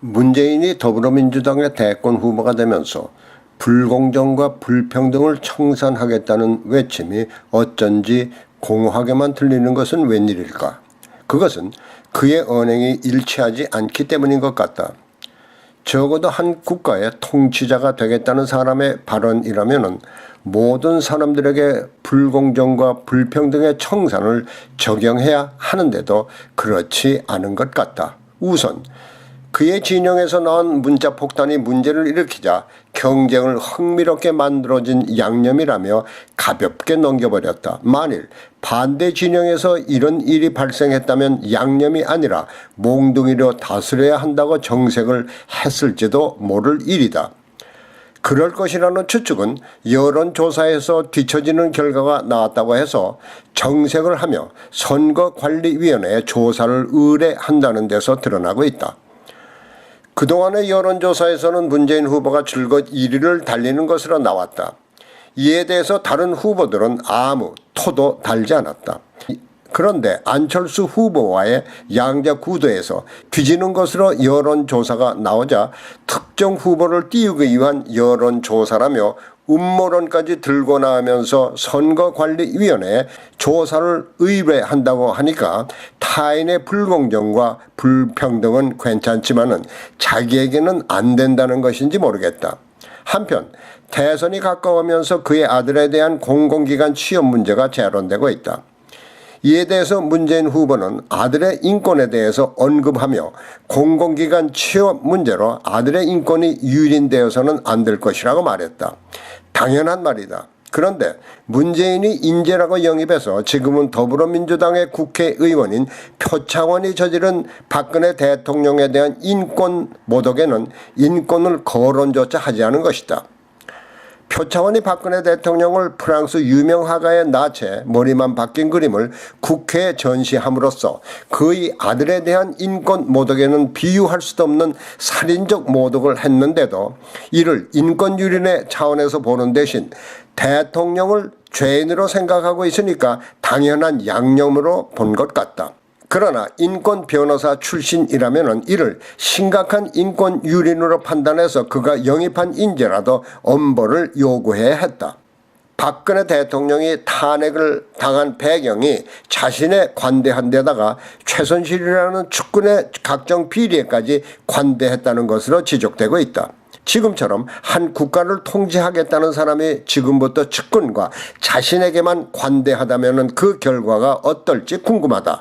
문재인이 더불어민주당의 대권 후보가 되면서 불공정과 불평등을 청산하겠다는 외침이 어쩐지 공허하게만 들리는 것은 웬일일까? 그것은 그의 언행이 일치하지 않기 때문인 것 같다. 적어도 한 국가의 통치자가 되겠다는 사람의 발언이라면 모든 사람들에게 불공정과 불평등의 청산을 적용해야 하는데도 그렇지 않은 것 같다. 우선 그의 진영에서 나온 문자 폭탄이 문제를 일으키자 경쟁을 흥미롭게 만들어진 양념이라며 가볍게 넘겨버렸다. 만일 반대 진영에서 이런 일이 발생했다면 양념이 아니라 몽둥이로 다스려야 한다고 정색을 했을지도 모를 일이다. 그럴 것이라는 추측은 여론조사에서 뒤처지는 결과가 나왔다고 해서 정색을 하며 선거관리위원회에 조사를 의뢰한다는 데서 드러나고 있다. 그동안의 여론조사에서는 문재인 후보가 줄곧 1위를 달리는 것으로 나왔다. 이에 대해서 다른 후보들은 아무 토도 달지 않았다. 그런데 안철수 후보와의 양자 구도에서 뒤지는 것으로 여론조사가 나오자 특정 후보를 띄우기 위한 여론조사라며 음모론까지 들고 나오면서 선거관리위원회에 조사를 의뢰한다고 하니까 타인의 불공정과 불평등은 괜찮지만은 자기에게는 안 된다는 것인지 모르겠다. 한편 대선이 가까우면서 그의 아들에 대한 공공기관 취업 문제가 재론되고 있다. 이에 대해서 문재인 후보는 아들의 인권에 대해서 언급하며 공공기관 취업 문제로 아들의 인권이 유린되어서는 안 될 것이라고 말했다. 당연한 말이다. 그런데 문재인이 인재라고 영입해서 지금은 더불어민주당의 국회의원인 표창원이 저지른 박근혜 대통령에 대한 인권 모독에는 인권을 거론조차 하지 않은 것이다. 표창원이 박근혜 대통령을 프랑스 유명 화가의 나체 머리만 바뀐 그림을 국회에 전시함으로써 그의 아들에 대한 인권 모독에는 비유할 수도 없는 살인적 모독을 했는데도 이를 인권 유린의 차원에서 보는 대신 대통령을 죄인으로 생각하고 있으니까 당연한 양념으로 본 것 같다. 그러나 인권 변호사 출신이라면 이를 심각한 인권 유린으로 판단해서 그가 영입한 인재라도 엄벌을 요구해야 했다. 박근혜 대통령이 탄핵을 당한 배경이 자신에 관대한 데다가 최순실이라는 측근의 각종 비리에까지 관대했다는 것으로 지적되고 있다. 지금처럼 한 국가를 통제하겠다는 사람이 지금부터 측근과 자신에게만 관대하다면 그 결과가 어떨지 궁금하다.